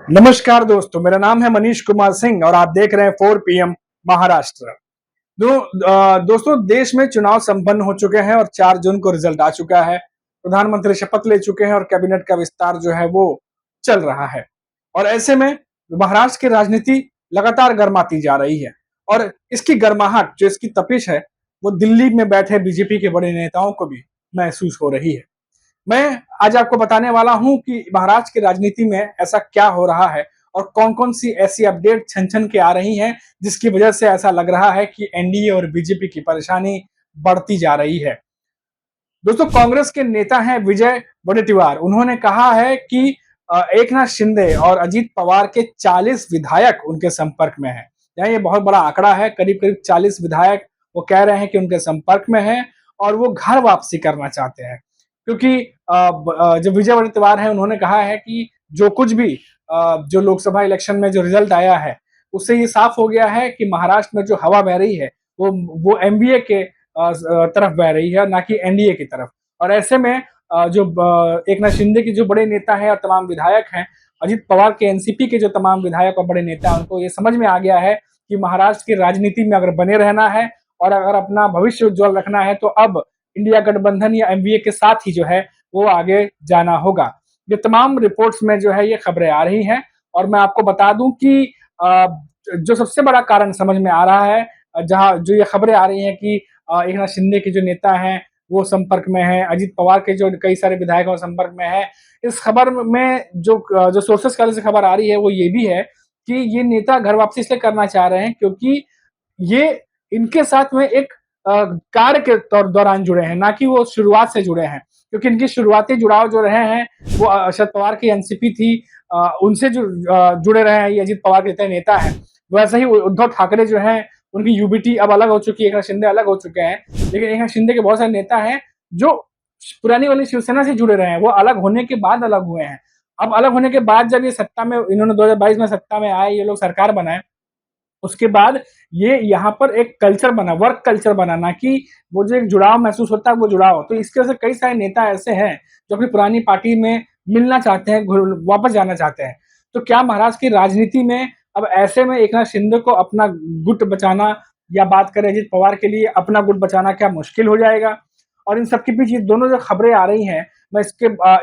नमस्कार दोस्तों, मेरा नाम है मनीष कुमार सिंह और आप देख रहे हैं 4 पीएम महाराष्ट्र। दोस्तों, देश में चुनाव संपन्न हो चुके हैं और 4 जून को रिजल्ट आ चुका है। प्रधानमंत्री शपथ ले चुके हैं और कैबिनेट का विस्तार जो है वो चल रहा है। और ऐसे में महाराष्ट्र की राजनीति लगातार गर्माती जा रही है और इसकी गर्माहट, जो इसकी तपिश है, वो दिल्ली में बैठे बीजेपी के बड़े नेताओं को भी महसूस हो रही है। मैं आज आपको बताने वाला हूं कि महाराष्ट्र की राजनीति में ऐसा क्या हो रहा है और कौन-कौन सी ऐसी अपडेट छन-छन के आ रही हैं, जिसकी वजह से ऐसा लग रहा है कि एनडीए और बीजेपी की परेशानी बढ़ती जा रही है। दोस्तों, कांग्रेस के नेता हैं विजय वडेट्टीवार। उन्होंने कहा है कि एकनाथ शिंदे और अजीत पवार के 40 विधायक उनके संपर्क में हैं। ये बहुत बड़ा आंकड़ा है। करीब-करीब 40 विधायक वो कह रहे हैं कि उनके संपर्क में हैं और वो घर वापसी करना चाहते हैं। क्योंकि जो विजय वडेट्टीवार हैं, उन्होंने कहा है कि जो कुछ भी जो लोकसभा इलेक्शन में जो रिजल्ट आया है, उससे ये साफ हो गया है कि महाराष्ट्र में जो हवा बह रही है, वो एमवीए के तरफ बह रही है, ना कि एनडीए की तरफ। और ऐसे में जो एकनाथ शिंदे के जो बड़े नेता हैं और तमाम विधायक हैं, अजित पवार के एनसीपी के जो तमाम विधायक और बड़े नेता हैं, उनको ये समझ में आ गया है कि महाराष्ट्र की राजनीति में अगर बने रहना है और अगर अपना भविष्य उज्जवल रखना है, तो अब इंडिया गठबंधन या एमवीए के साथ ही जो है वो आगे जाना होगा। ये तमाम रिपोर्ट्स में जो है ये खबरें आ रही हैं और मैं आपको बता दूं कि जो सबसे बड़ा कारण समझ में आ रहा है, जहां जो ये खबरें आ रही हैं कि एकनाथ शिंदे के जो नेता हैं वो संपर्क में हैं, अजित पवार के जो कई सारे विधायकों संपर्क में है। इस खबर में जो सोर्सेस से खबर आ रही है वो ये भी है कि ये नेता घर वापसी इसलिए करना चाह रहे हैं क्योंकि ये इनके साथ में एक कार्य के दौरान जुड़े हैं, ना कि वो शुरुआत से जुड़े हैं। क्योंकि इनकी शुरुआती जुड़ाव जो रहे हैं वो शरद पवार की एनसीपी थी, उनसे जुड़े रहे हैं, ये अजित पवार के जितने नेता हैं। वैसे ही उद्धव ठाकरे जो हैं, उनकी यूबीटी अब अलग हो चुकी है, एकनाथ शिंदे अलग हो चुके हैं। लेकिन एकनाथ शिंदे के बहुत सारे नेता हैं जो पुरानी वाली शिवसेना से जुड़े रहे हैं, वो अलग होने के बाद अलग हुए हैं। अब अलग होने के बाद जब ये सत्ता में, इन्होंने 2022 में सत्ता में आए, ये लोग सरकार बनाए, उसके बाद ये यहाँ पर एक कल्चर बना, वर्क कल्चर बना, ना कि वो जो एक जुड़ाव महसूस होता है वो जुड़ाव। तो इसकी वजह से कई सारे नेता ऐसे हैं जो अपनी पुरानी पार्टी में मिलना चाहते हैं, वापस जाना चाहते हैं। तो क्या महाराष्ट्र की राजनीति में अब ऐसे में एकनाथ शिंदे को अपना गुट बचाना, या बात करें अजित पवार के लिए अपना गुट बचाना, क्या मुश्किल हो जाएगा? और इन सबके बीच ये दोनों जो खबरें आ रही हैं, मैं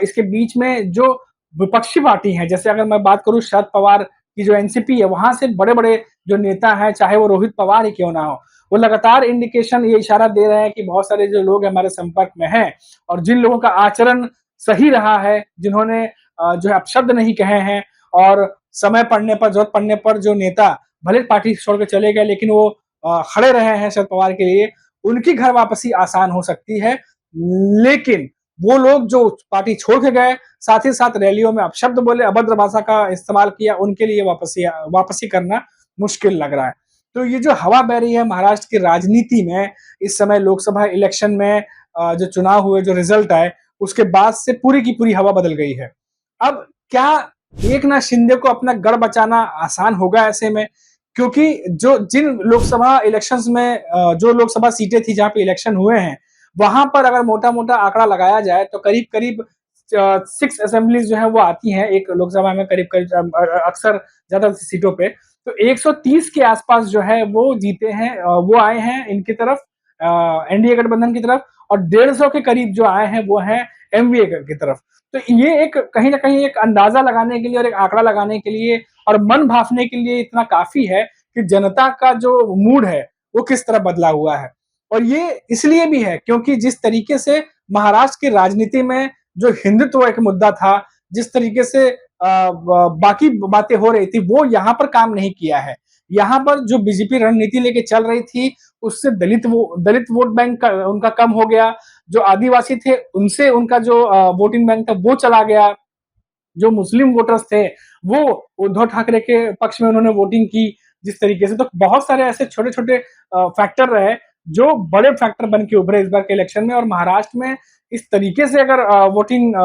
इसके बीच में जो विपक्षी पार्टी है, जैसे अगर मैं बात करूं शरद पवार की जो एनसीपी है, वहां से बड़े-बड़े जो नेता हैं, चाहे वो रोहित पवार ही क्यों ना हो, वो लगातार इंडिकेशन, ये इशारा दे रहे हैं कि बहुत सारे जो लोग हमारे संपर्क में हैं और जिन लोगों का आचरण सही रहा है, जिन्होंने जो है अपशब्द नहीं कहे हैं और समय पड़ने पर, जरूरत पड़ने पर जो नेता भले पार्टी छोड़ के चले गए लेकिन वो खड़े रहे हैं शरद पवार के लिए, उनकी घर वापसी आसान हो सकती है। लेकिन वो लोग जो पार्टी छोड़ के गए, साथ ही साथ रैलियों में अपशब्द बोले, अभद्र भाषा का इस्तेमाल किया, उनके लिए वापसी करना मुश्किल लग रहा है। तो ये जो हवा बह रही है महाराष्ट्र की राजनीति में इस समय, लोकसभा इलेक्शन में जो चुनाव हुए, जो रिजल्ट आए, उसके बाद से पूरी की पूरी हवा बदल गई है। अब क्या एकनाथ शिंदे को अपना गढ़ बचाना आसान होगा ऐसे में? क्योंकि जिन लोकसभा इलेक्शंस में जो लोकसभा सीटें थी जहां पे इलेक्शन हुए हैं, वहां पर अगर मोटा-मोटा आंकड़ा लगाया जाए तो करीब-करीब 6 असेंबलीज जो है वो आती हैं एक लोकसभा में, करीब-करीब अक्सर ज्यादा सीटों पे। तो 130 के आसपास जो है वो जीते हैं, वो आए हैं इनकी तरफ, एनडीए गठबंधन की तरफ, और 150 के करीब जो आए हैं वो हैं एमवीए की तरफ। तो ये एक कहीं ना कहीं एक अंदाजा लगाने के लिए और एक आंकड़ा लगाने के लिए और मन भांपने के लिए इतना काफी है कि जनता का जो मूड है वो किस तरह बदला हुआ है। और ये इसलिए भी है क्योंकि जिस तरीके से महाराष्ट्र की राजनीति में जो हिंदुत्व एक मुद्दा था, जिस तरीके से बाकी बातें हो रही थी, वो यहाँ पर काम नहीं किया है। यहाँ पर जो बीजेपी रणनीति लेके चल रही थी, उससे दलित वोट बैंक का उनका कम हो गया। जो आदिवासी थे उनसे उनका जो वोटिंग बैंक था वो चला गया। जो मुस्लिम वोटर्स थे वो उद्धव ठाकरे के पक्ष में उन्होंने वोटिंग की जिस तरीके से। तो बहुत सारे ऐसे छोटे छोटे फैक्टर रहे जो बड़े फैक्टर बन के उभरे इस बार के इलेक्शन में। और महाराष्ट्र में इस तरीके से अगर वोटिंग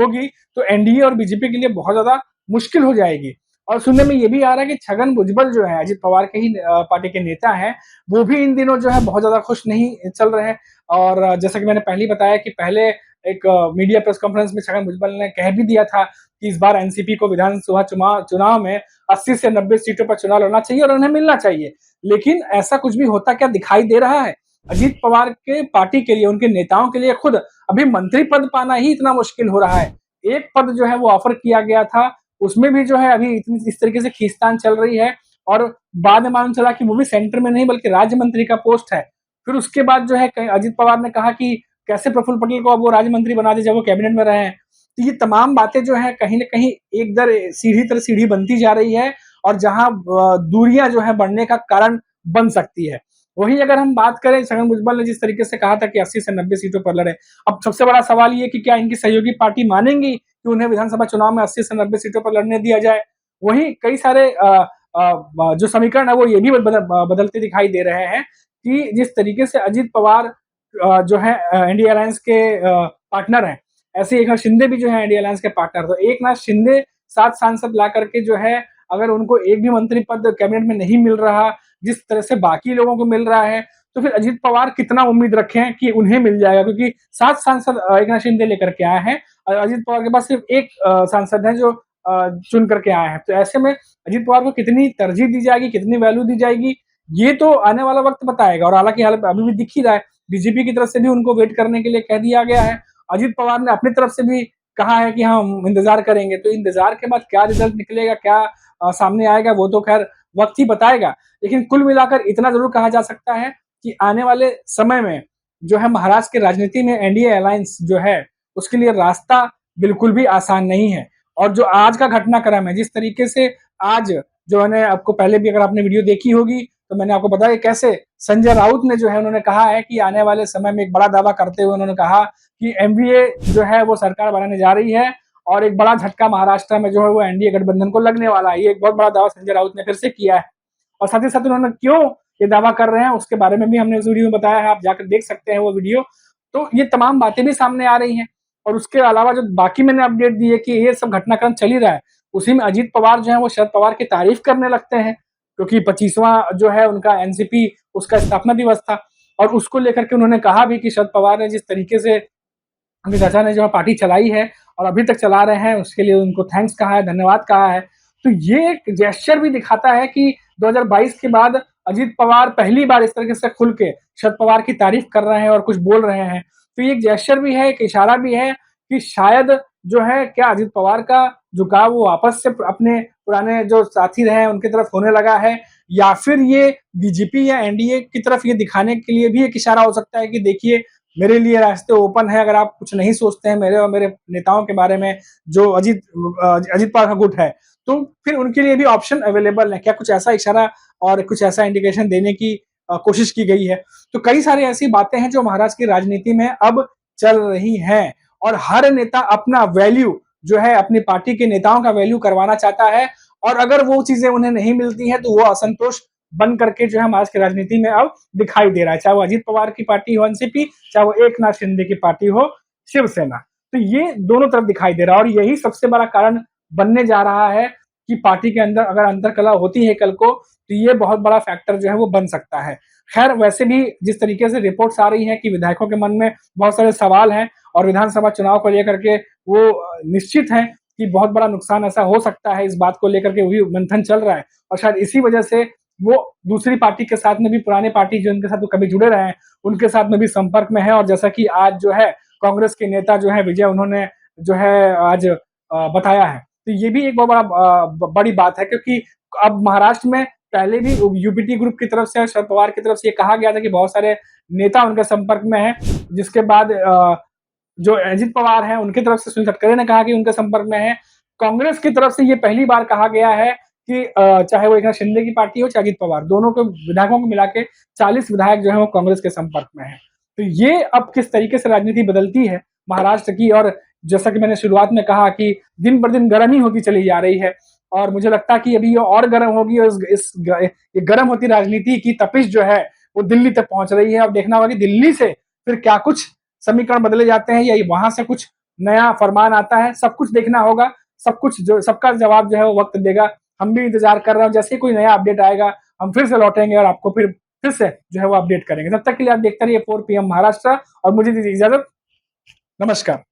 होगी तो एनडीए और बीजेपी के लिए बहुत ज्यादा मुश्किल हो जाएगी। और सुनने में ये भी आ रहा है कि छगन भुजबल जो है, अजित पवार के ही पार्टी के नेता हैं, वो भी इन दिनों जो है बहुत ज्यादा खुश नहीं चल रहे हैं। और जैसा कि मैंने पहले बताया कि पहले एक मीडिया प्रेस कॉन्फ्रेंस में छगन भुजबल ने कह भी दिया था कि इस बार एनसीपी को विधानसभा चुनाव में 80 से 90 सीटों पर चुनाव लड़ना चाहिए और उन्हें मिलना चाहिए। लेकिन ऐसा कुछ भी होता क्या दिखाई दे रहा है? अजीत पवार के पार्टी के लिए, उनके नेताओं के लिए खुद अभी मंत्री पद पाना ही इतना मुश्किल हो रहा है। एक पद जो है वो ऑफर किया गया था, उसमें भी जो है अभी इतनी इस तरीके से खींचतान चल रही है और बाद में मालूम चला कि वो भी सेंटर में नहीं बल्कि राज्य मंत्री का पोस्ट है। फिर उसके बाद जो है अजीत पवार ने कहा कि कैसे प्रफुल्ल पटेल को अब वो राज्य मंत्री बना दे जब वो कैबिनेट में रहे हैं। तो ये तमाम बातें जो है कहीं न कहीं एक दर सीढ़ी तर सीढ़ी बनती जा रही है और जहां दूरियां जो है बढ़ने का कारण बन सकती है। वहीं अगर हम बात करें, छगन भुजबल ने जिस तरीके से कहा था कि 80 से 90 सीटों पर लड़े, अब सबसे बड़ा सवाल ये कि क्या इनकी सहयोगी पार्टी मानेंगी कि उन्हें विधानसभा चुनाव में 80 से 90 सीटों पर लड़ने दिया जाए। वहीं कई सारे जो समीकरण है वो ये भी बदलते दिखाई दे रहे हैं कि जिस तरीके से अजीत पवार जो है एनडीए अलायंस के पार्टनर हैं, ऐसे एकनाथ शिंदे भी जो है एनडीए अलायंस के पार्टनर। तो एकनाथ शिंदे 7 सांसद ला करके जो है अगर उनको एक भी मंत्री पद कैबिनेट में नहीं मिल रहा, जिस तरह से बाकी लोगों को मिल रहा है, तो फिर अजीत पवार कितना उम्मीद रखें कि उन्हें मिल जाएगा, क्योंकि 7 सांसद एकनाथ शिंदे लेकर के आए हैं और अजीत पवार के पास सिर्फ एक सांसद है जो चुन करके आए हैं। तो ऐसे में अजीत पवार को कितनी तरजीह दी जाएगी, कितनी वैल्यू दी जाएगी, ये तो आने वाला वक्त बताएगा। और हालांकि अभी भी दिख ही रहा है, बीजेपी की तरफ से भी उनको वेट करने के लिए कह दिया गया है। अजीत पवार ने अपनी तरफ से भी कहा है कि हम इंतजार करेंगे। तो इंतजार के बाद क्या रिजल्ट निकलेगा, क्या सामने आएगा, वो तो खैर वक्त ही बताएगा। लेकिन कुल मिलाकर इतना जरूर कहा जा सकता है कि आने वाले समय में जो है महाराष्ट्र की राजनीति में एनडीए अलायंस जो है उसके लिए रास्ता बिल्कुल भी आसान नहीं है। और जो आज का घटनाक्रम है, जिस तरीके से आज जो है आपको पहले भी अगर आपने वीडियो देखी होगी तो मैंने आपको बताया कैसे संजय राउत ने जो है उन्होंने कहा है कि आने वाले समय में एक बड़ा दावा करते हुए उन्होंने कहा कि एमवीए जो है वो सरकार बनाने जा रही है और एक बड़ा झटका महाराष्ट्र में जो है वो एनडीए गठबंधन को लगने वाला है। ये एक बहुत बड़ा दावा संजय राउत ने फिर से किया है। और साथ ही साथ उन्होंने क्यों ये दावा कर रहे हैं उसके बारे में भी हमने उस वीडियो में बताया है, आप जाकर देख सकते हैं वो वीडियो। तो ये तमाम बातें भी सामने आ रही हैं। और उसके अलावा जो बाकी मैंने अपडेट दी है कि ये सब घटनाक्रम चल ही रहा है, उसी में अजीत पवार जो है वो शरद पवार की तारीफ करने लगते हैं, क्योंकि 25वां जो है उनका एनसीपी उसका स्थापना दिवस था और उसको लेकर के उन्होंने कहा भी कि शरद पवार ने जिस तरीके से उनके चाचा ने जो पार्टी चलाई है और अभी तक चला रहे हैं उसके लिए उनको थैंक्स कहा है, धन्यवाद कहा है। तो ये एक जेस्चर भी दिखाता है कि 2022 के बाद अजीत पवार पहली बार इस तरीके से खुल के शरद पवार की तारीफ कर रहे हैं और कुछ बोल रहे हैं। तो ये एक जेस्चर भी है, एक इशारा भी है कि शायद जो है क्या अजीत पवार का झुकाव वो वापस से अपने पुराने जो साथी रहे उनकी तरफ होने लगा है, या फिर ये बीजेपी या एनडीए की तरफ ये दिखाने के लिए भी एक इशारा हो सकता है कि देखिए मेरे लिए रास्ते ओपन है, अगर आप कुछ नहीं सोचते हैं मेरे और मेरे नेताओं के बारे में जो अजीत पवार का गुट है, तो फिर उनके लिए भी ऑप्शन अवेलेबल है। क्या कुछ ऐसा इशारा और कुछ ऐसा इंडिकेशन देने की कोशिश की गई है? तो कई सारी ऐसी बातें हैं जो महाराष्ट्र की राजनीति में अब चल रही हैं और हर नेता अपना वैल्यू जो है अपनी पार्टी के नेताओं का वैल्यू करवाना चाहता है और अगर वो चीजें उन्हें नहीं मिलती हैं तो वो असंतोष बन करके जो है महाराष्ट्र की राजनीति में अब दिखाई दे रहा है, चाहे वो अजीत पवार की पार्टी हो एनसीपी, चाहे वो एकनाथ शिंदे की पार्टी हो शिवसेना। तो ये दोनों तरफ दिखाई दे रहा है और यही सबसे बड़ा कारण बनने जा रहा है कि पार्टी के अंदर अगर अंतरकलह होती है कल को तो ये बहुत बड़ा फैक्टर जो है वो बन सकता है। खैर वैसे भी जिस तरीके से रिपोर्ट्स आ रही हैं कि विधायकों के मन में बहुत सारे सवाल हैं और विधानसभा चुनाव को लेकर के वो निश्चित है कि बहुत बड़ा नुकसान ऐसा हो सकता है, इस बात को लेकर के वही मंथन चल रहा है और शायद इसी वजह से वो दूसरी पार्टी के साथ में भी, पुराने पार्टी जो उनके साथ वो कभी जुड़े रहे हैं उनके साथ में भी संपर्क में है। और जैसा कि आज जो है कांग्रेस के नेता जो है विजय उन्होंने जो है आज बताया है, तो ये भी एक बहुत बड़ा बड़ी बात है क्योंकि अब महाराष्ट्र में पहले भी यूपीटी ग्रुप की तरफ से शरद पवार की तरफ से ये कहा गया था कि बहुत सारे नेता उनके संपर्क में है, जिसके बाद जो अजीत पवार हैं उनकी तरफ से सुनील तटकरे ने कहा कि उनके संपर्क में है। कांग्रेस की तरफ से ये पहली बार कहा गया है कि चाहे वो एकनाथ शिंदे की पार्टी हो चाहे अजीत पवार, दोनों के विधायकों को मिला के 40 विधायक जो है वो कांग्रेस के संपर्क में है। तो ये अब किस तरीके से राजनीति बदलती है महाराष्ट्र की, और जैसा कि मैंने शुरुआत में कहा कि दिन पर दिन गर्म ही होती चली जा रही है और मुझे लगता है कि अभी ये और गर्म होगी और ये गर्म होती राजनीति की तपिश जो है वो दिल्ली तक पहुंच रही है। अब देखना होगा कि दिल्ली से फिर क्या कुछ समीकरण बदले जाते हैं या वहां से कुछ नया फरमान आता है, सब कुछ देखना होगा। सब कुछ जो सबका जवाब जो है वो वक्त देगा। हम भी इंतजार कर रहे हैं, जैसे ही कोई नया अपडेट आएगा हम फिर से लौटेंगे और आपको फिर से जो है वो अपडेट करेंगे। तब तक के लिए आप देखते रहिए 4 PM महाराष्ट्र और मुझे दीजिए इजाजत। नमस्कार।